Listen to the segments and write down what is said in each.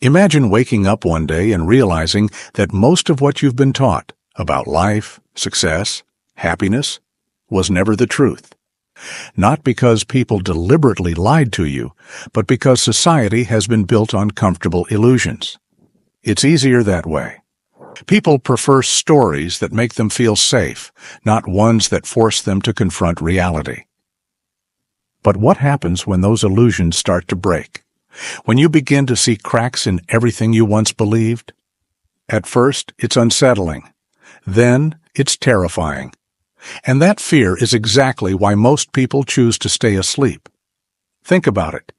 Imagine waking up one day and realizing that most of what you've been taught about life, success, happiness was never the truth. Not because people deliberately lied to you, but because society has been built on comfortable illusions. It's easier that way. People prefer stories that make them feel safe, not ones that force them to confront reality. But what happens when those illusions start to break? When you begin to see cracks in everything you once believed? At first, it's unsettling. Then, it's terrifying. And that fear is exactly why most people choose to stay asleep. Think about it.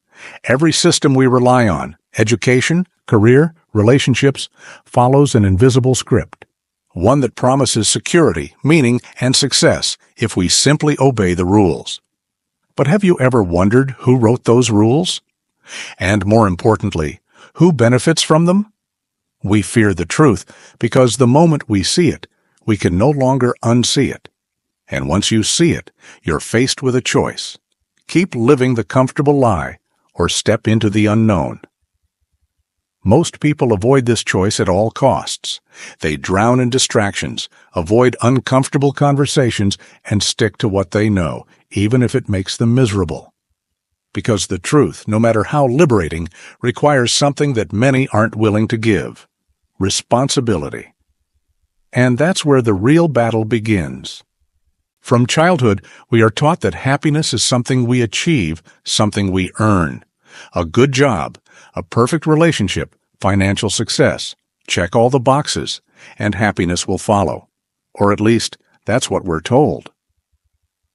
Every system we rely on, education, career, relationships, follows an invisible script. One that promises security, meaning, and success if we simply obey the rules. But have you ever wondered who wrote those rules? And more importantly, who benefits from them? We fear the truth because the moment we see it, we can no longer unsee it. And once you see it, you're faced with a choice. Keep living the comfortable lie or step into the unknown. Most people avoid this choice at all costs. They drown in distractions, avoid uncomfortable conversations, and stick to what they know, even if it makes them miserable. Because the truth, no matter how liberating, requires something that many aren't willing to give: responsibility. And that's where the real battle begins. From childhood, we are taught that happiness is something we achieve, something we earn. A good job, a perfect relationship, financial success, check all the boxes, and happiness will follow. Or at least, that's what we're told.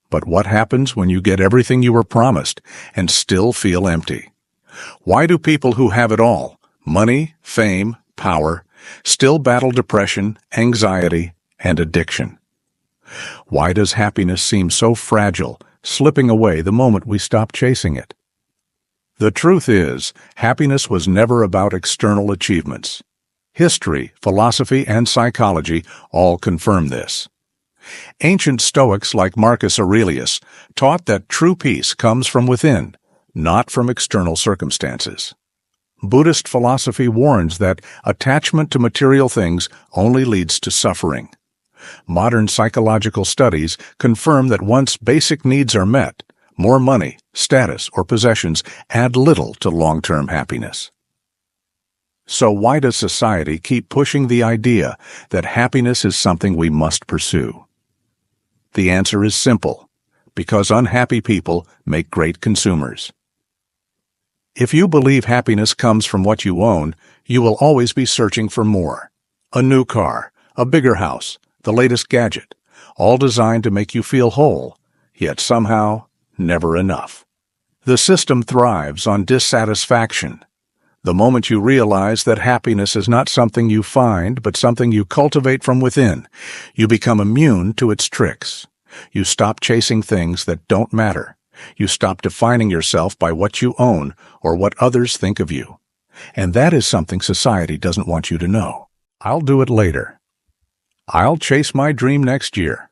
But what happens when you get everything you were promised and still feel empty? Why do people who have it all, money, fame, power, still battle depression, anxiety, and addiction? Why does happiness seem so fragile, slipping away the moment we stop chasing it? The truth is, happiness was never about external achievements. History, philosophy, and psychology all confirm this. Ancient Stoics like Marcus Aurelius taught that true peace comes from within, not from external circumstances. Buddhist philosophy warns that attachment to material things only leads to suffering. Modern psychological studies confirm that once basic needs are met, more money, status, or possessions add little to long-term happiness. So why does society keep pushing the idea that happiness is something we must pursue? The answer is simple: because unhappy people make great consumers. If you believe happiness comes from what you own, you will always be searching for more. A new car, a bigger house, the latest gadget, all designed to make you feel whole, yet somehow never enough. The system thrives on dissatisfaction. The moment you realize that happiness is not something you find, but something you cultivate from within, you become immune to its tricks. You stop chasing things that don't matter. You stop defining yourself by what you own or what others think of you. And that is something society doesn't want you to know. I'll do it later. I'll chase my dream next year.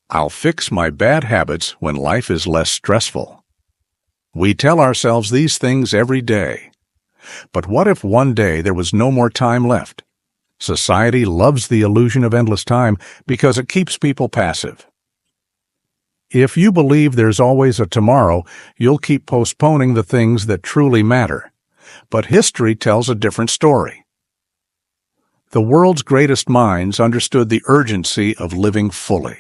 I'll fix my bad habits when life is less stressful. We tell ourselves these things every day. But what if one day there was no more time left? Society loves the illusion of endless time because it keeps people passive. If you believe there's always a tomorrow, you'll keep postponing the things that truly matter. But history tells a different story. The world's greatest minds understood the urgency of living fully.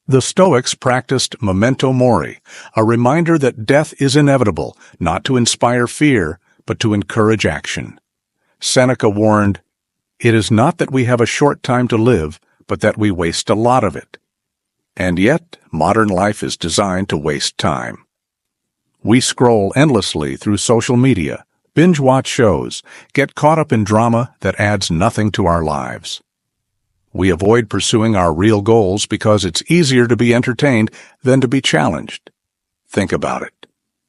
The Stoics practiced memento mori, a reminder that death is inevitable, not to inspire fear, but to encourage action. Seneca warned, "It is not that we have a short time to live, but that we waste a lot of it." And yet, modern life is designed to waste time. We scroll endlessly through social media, binge-watch shows, get caught up in drama that adds nothing to our lives. We avoid pursuing our real goals because it's easier to be entertained than to be challenged. Think about it.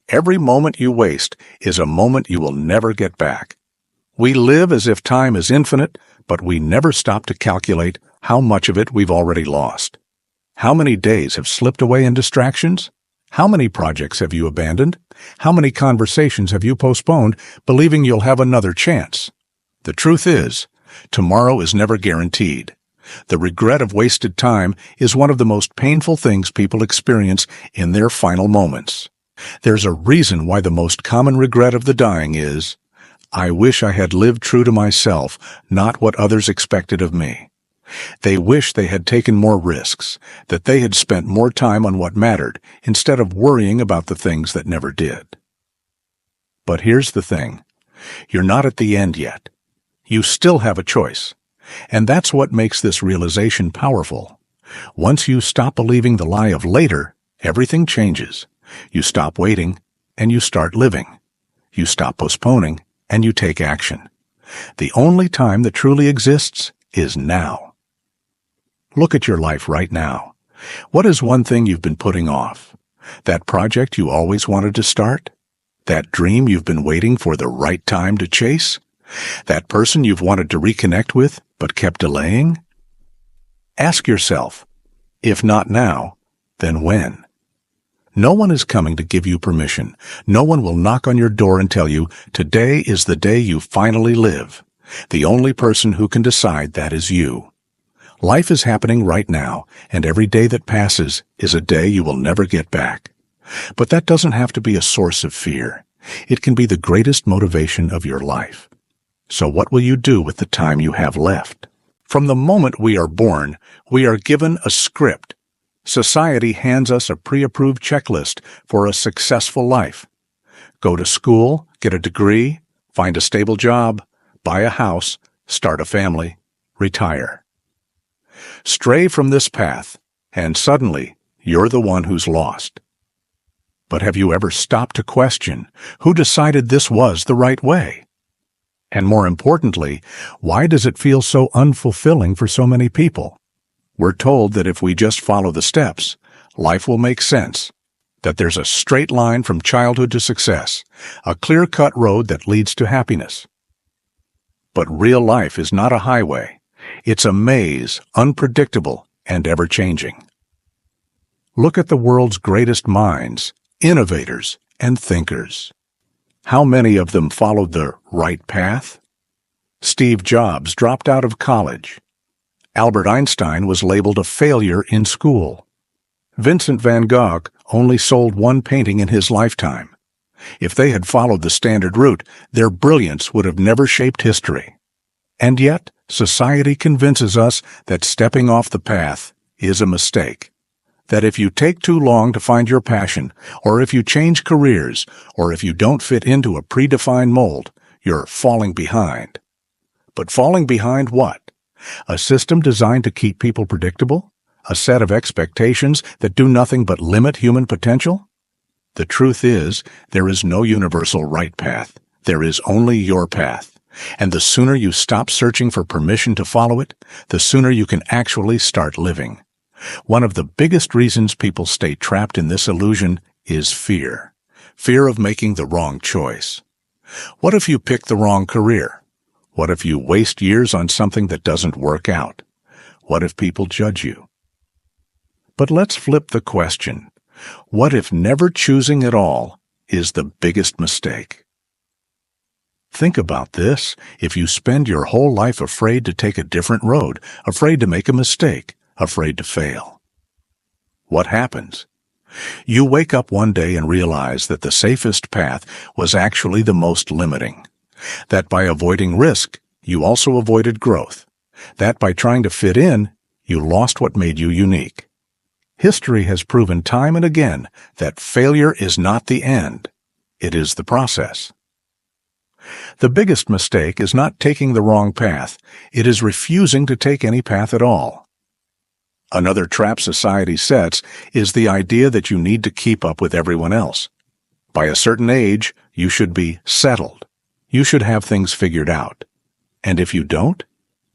Every moment you waste is a moment you will never get back. We live as if time is infinite, but we never stop to calculate how much of it we've already lost. How many days have slipped away in distractions? How many projects have you abandoned? How many conversations have you postponed, believing you'll have another chance? The truth is, tomorrow is never guaranteed. The regret of wasted time is one of the most painful things people experience in their final moments. There's a reason why the most common regret of the dying is, I wish I had lived true to myself, not what others expected of me. They wish they had taken more risks, that they had spent more time on what mattered instead of worrying about the things that never did. But here's the thing. You're not at the end yet. You still have a choice. And that's what makes this realization powerful. Once you stop believing the lie of later, everything changes. You stop waiting, and you start living. You stop postponing, and you take action. The only time that truly exists is now. Look at your life right now. What is one thing you've been putting off? That project you always wanted to start? That dream you've been waiting for the right time to chase? That person you've wanted to reconnect with but kept delaying? Ask yourself, if not now, then when? No one is coming to give you permission. No one will knock on your door and tell you, today is the day you finally live. The only person who can decide that is you. Life is happening right now, and every day that passes is a day you will never get back. But that doesn't have to be a source of fear. It can be the greatest motivation of your life. So what will you do with the time you have left? From the moment we are born, we are given a script. Society hands us a pre-approved checklist for a successful life. Go to school, get a degree, find a stable job, buy a house, start a family, retire. Stray from this path, and suddenly you're the one who's lost. But have you ever stopped to question who decided this was the right way? And more importantly, why does it feel so unfulfilling for so many people? We're told that if we just follow the steps, life will make sense, that there's a straight line from childhood to success, a clear-cut road that leads to happiness. But real life is not a highway. It's a maze, unpredictable and ever-changing. Look at the world's greatest minds, innovators, and thinkers. How many of them followed the right path? Steve Jobs dropped out of college. Albert Einstein was labeled a failure in school. Vincent van Gogh only sold one painting in his lifetime. If they had followed the standard route, their brilliance would have never shaped history. And yet, society convinces us that stepping off the path is a mistake. That if you take too long to find your passion, or if you change careers, or if you don't fit into a predefined mold, you're falling behind. But falling behind what? A system designed to keep people predictable? A set of expectations that do nothing but limit human potential? The truth is, there is no universal right path. There is only your path. And the sooner you stop searching for permission to follow it, the sooner you can actually start living. One of the biggest reasons people stay trapped in this illusion is fear. Fear of making the wrong choice. What if you pick the wrong career? What if you waste years on something that doesn't work out? What if people judge you? But let's flip the question. What if never choosing at all is the biggest mistake? Think about this. If you spend your whole life afraid to take a different road, afraid to make a mistake, afraid to fail, what happens? You wake up one day and realize that the safest path was actually the most limiting. That by avoiding risk, you also avoided growth. That by trying to fit in, you lost what made you unique. History has proven time and again that failure is not the end. It is the process. The biggest mistake is not taking the wrong path. It is refusing to take any path at all. Another trap society sets is the idea that you need to keep up with everyone else. By a certain age, you should be settled. You should have things figured out. And if you don't,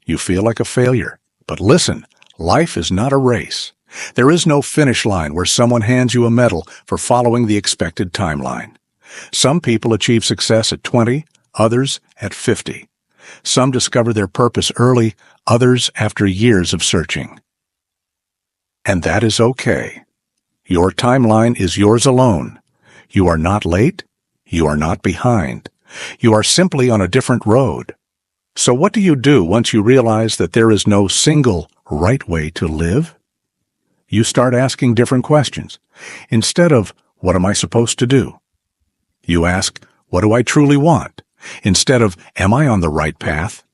you feel like a failure. But listen, life is not a race. There is no finish line where someone hands you a medal for following the expected timeline. Some people achieve success at 20, others at 50. Some discover their purpose early, others after years of searching. And that is okay. Your timeline is yours alone. You are not late. You are not behind. You are simply on a different road. So what do you do once you realize that there is no single right way to live? You start asking different questions. Instead of, what am I supposed to do? You ask, what do I truly want? Instead of, am I on the right path?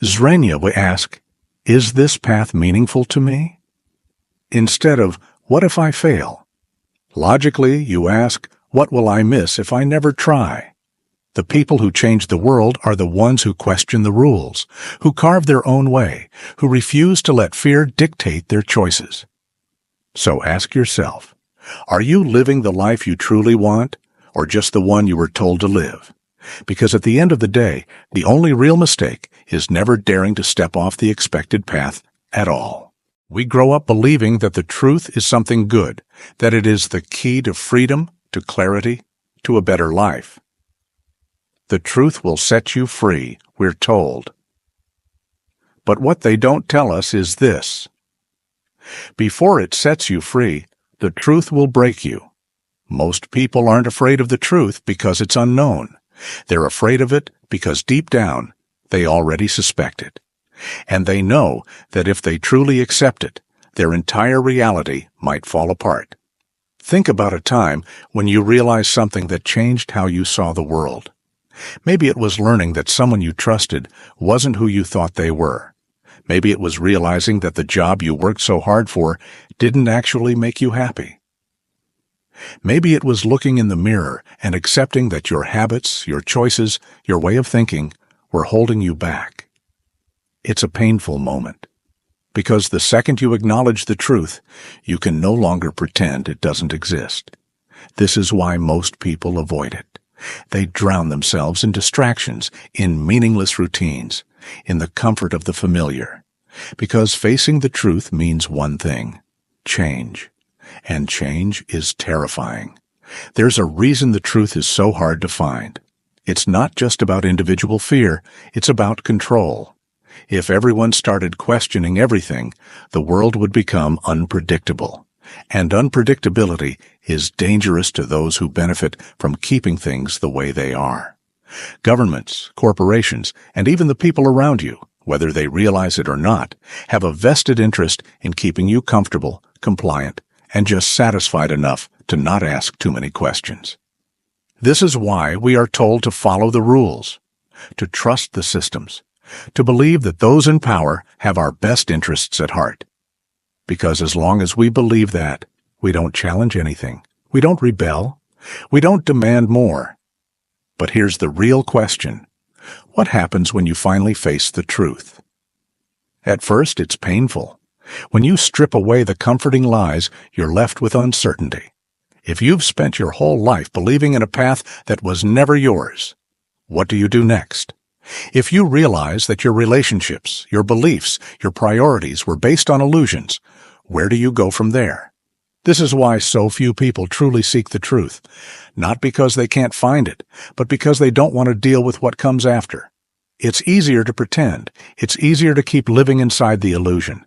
Zrenia will ask, is this path meaningful to me? Instead of, what if I fail? Logically, you ask, what will I miss if I never try? The people who change the world are the ones who question the rules, who carve their own way, who refuse to let fear dictate their choices. So ask yourself, are you living the life you truly want, or just the one you were told to live? Because at the end of the day, the only real mistake is never daring to step off the expected path at all. We grow up believing that the truth is something good, that it is the key to freedom, to clarity, to a better life. The truth will set you free, we're told. But what they don't tell us is this. Before it sets you free, the truth will break you. Most people aren't afraid of the truth because it's unknown. They're afraid of it because deep down, they already suspect it. And they know that if they truly accept it, their entire reality might fall apart. Think about a time when you realized something that changed how you saw the world. Maybe it was learning that someone you trusted wasn't who you thought they were. Maybe it was realizing that the job you worked so hard for didn't actually make you happy. Maybe it was looking in the mirror and accepting that your habits, your choices, your way of thinking were holding you back. It's a painful moment, because the second you acknowledge the truth, you can no longer pretend it doesn't exist. This is why most people avoid it. They drown themselves in distractions, in meaningless routines, in the comfort of the familiar. Because facing the truth means one thing: change. And change is terrifying. There's a reason the truth is so hard to find. It's not just about individual fear, it's about control. If everyone started questioning everything, the world would become unpredictable. And unpredictability is dangerous to those who benefit from keeping things the way they are. Governments, corporations, and even the people around you, whether they realize it or not, have a vested interest in keeping you comfortable, compliant, and just satisfied enough to not ask too many questions. This is why we are told to follow the rules, to trust the systems, to believe that those in power have our best interests at heart. Because as long as we believe that, we don't challenge anything, we don't rebel, we don't demand more. But here's the real question. What happens when you finally face the truth? At first, it's painful. When you strip away the comforting lies, you're left with uncertainty. If you've spent your whole life believing in a path that was never yours, what do you do next? If you realize that your relationships, your beliefs, your priorities were based on illusions, where do you go from there? This is why so few people truly seek the truth, not because they can't find it, but because they don't want to deal with what comes after. It's easier to pretend. It's easier to keep living inside the illusion.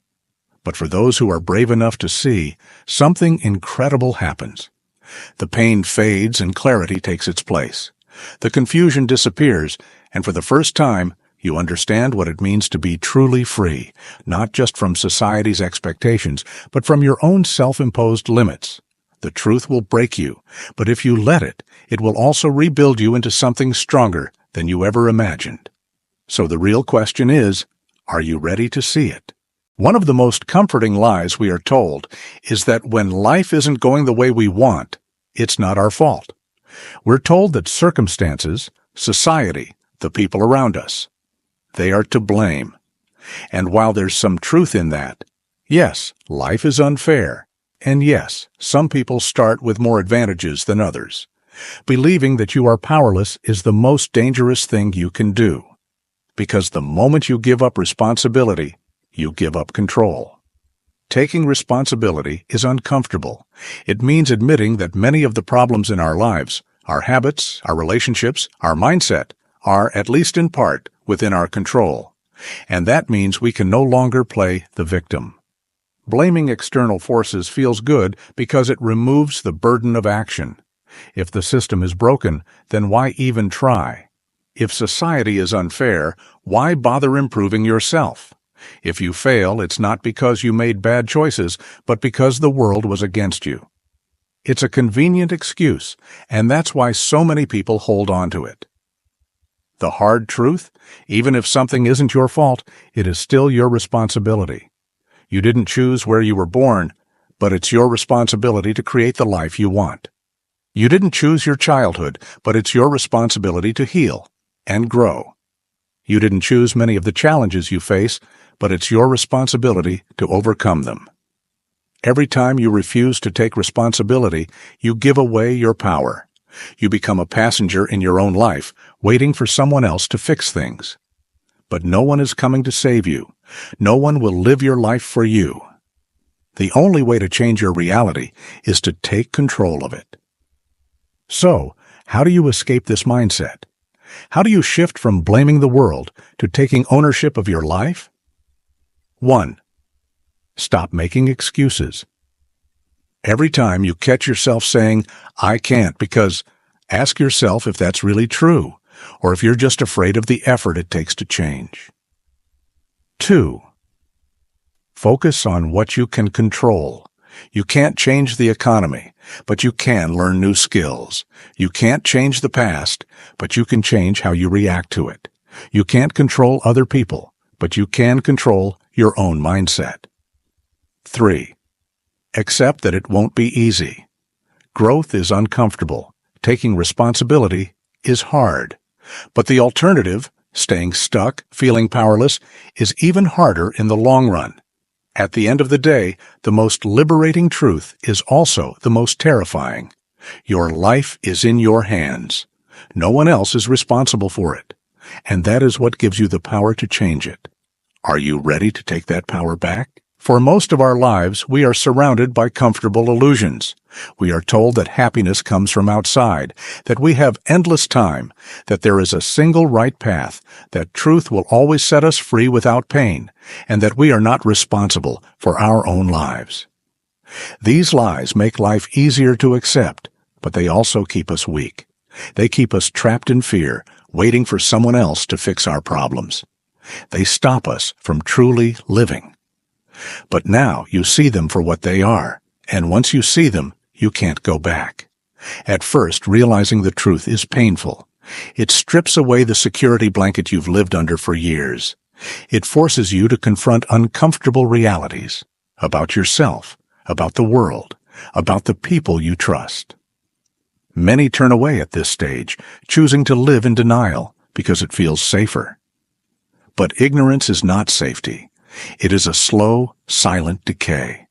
But for those who are brave enough to see, something incredible happens. The pain fades and clarity takes its place. The confusion disappears, and for the first time, you understand what it means to be truly free, not just from society's expectations, but from your own self-imposed limits. The truth will break you, but if you let it, it will also rebuild you into something stronger than you ever imagined. So the real question is, are you ready to see it? One of the most comforting lies we are told is that when life isn't going the way we want, it's not our fault. We're told that circumstances, society, the people around us, they are to blame. And while there's some truth in that, yes, life is unfair, and yes, some people start with more advantages than others. Believing that you are powerless is the most dangerous thing you can do, because the moment you give up responsibility, you give up control. Taking responsibility is uncomfortable. It means admitting that many of the problems in our lives, our habits, our relationships, our mindset, are, at least in part, within our control. And that means we can no longer play the victim. Blaming external forces feels good because it removes the burden of action. If the system is broken, then why even try? If society is unfair, why bother improving yourself? If you fail, it's not because you made bad choices, but because the world was against you. It's a convenient excuse, and that's why so many people hold on to it. The hard truth? Even if something isn't your fault, it is still your responsibility. You didn't choose where you were born, but it's your responsibility to create the life you want. You didn't choose your childhood, but it's your responsibility to heal and grow. You didn't choose many of the challenges you face, but it's your responsibility to overcome them. Every time you refuse to take responsibility, you give away your power. You become a passenger in your own life, waiting for someone else to fix things. But no one is coming to save you. No one will live your life for you. The only way to change your reality is to take control of it. So, how do you escape this mindset? How do you shift from blaming the world to taking ownership of your life? 1. Stop making excuses. Every time you catch yourself saying, "I can't because," ask yourself if that's really true, or if you're just afraid of the effort it takes to change. 2. Focus on what you can control. You can't change the economy, but you can learn new skills. You can't change the past, but you can change how you react to it. You can't control other people, but you can control your own mindset. 3. Accept that it won't be easy. Growth is uncomfortable. Taking responsibility is hard. But the alternative, staying stuck, feeling powerless, is even harder in the long run. At the end of the day, the most liberating truth is also the most terrifying. Your life is in your hands. No one else is responsible for it. And that is what gives you the power to change it. Are you ready to take that power back? For most of our lives, we are surrounded by comfortable illusions. We are told that happiness comes from outside, that we have endless time, that there is a single right path, that truth will always set us free without pain, and that we are not responsible for our own lives. These lies make life easier to accept, but they also keep us weak. They keep us trapped in fear, waiting for someone else to fix our problems. They stop us from truly living. But now you see them for what they are, and once you see them, you can't go back. At first, realizing the truth is painful. It strips away the security blanket you've lived under for years. It forces you to confront uncomfortable realities about yourself, about the world, about the people you trust. Many turn away at this stage, choosing to live in denial because it feels safer. But ignorance is not safety. It is a slow, silent decay.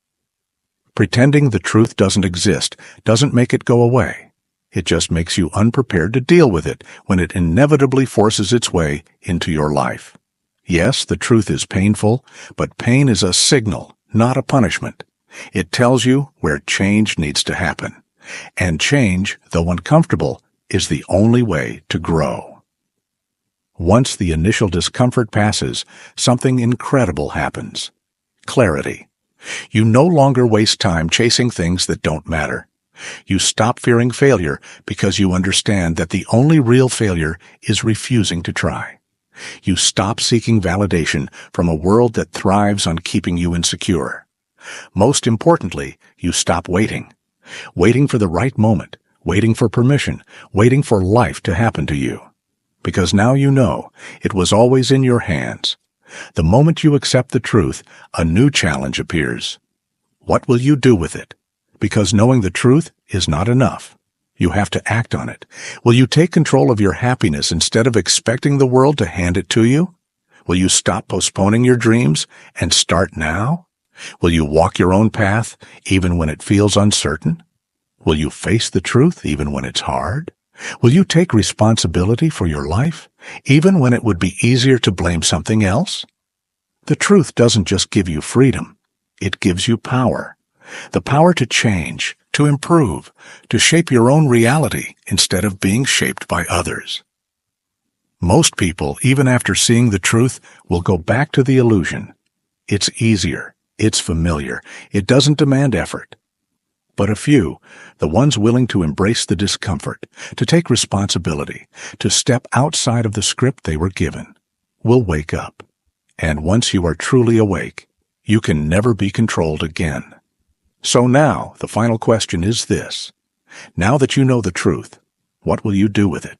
Pretending the truth doesn't exist doesn't make it go away. It just makes you unprepared to deal with it when it inevitably forces its way into your life. Yes, the truth is painful, but pain is a signal, not a punishment. It tells you where change needs to happen. And change, though uncomfortable, is the only way to grow. Once the initial discomfort passes, something incredible happens. Clarity. You no longer waste time chasing things that don't matter. You stop fearing failure because you understand that the only real failure is refusing to try. You stop seeking validation from a world that thrives on keeping you insecure. Most importantly, you stop waiting. Waiting for the right moment, waiting for permission, waiting for life to happen to you. Because now you know it was always in your hands. The moment you accept the truth, a new challenge appears. What will you do with it? Because knowing the truth is not enough. You have to act on it. Will you take control of your happiness instead of expecting the world to hand it to you? Will you stop postponing your dreams and start now? Will you walk your own path even when it feels uncertain? Will you face the truth even when it's hard? Will you take responsibility for your life, even when it would be easier to blame something else? The truth doesn't just give you freedom. It gives you power. The power to change, to improve, to shape your own reality instead of being shaped by others. Most people, even after seeing the truth, will go back to the illusion. It's easier. It's familiar. It doesn't demand effort. But a few, the ones willing to embrace the discomfort, to take responsibility, to step outside of the script they were given, will wake up. And once you are truly awake, you can never be controlled again. So now, the final question is this. Now that you know the truth, what will you do with it?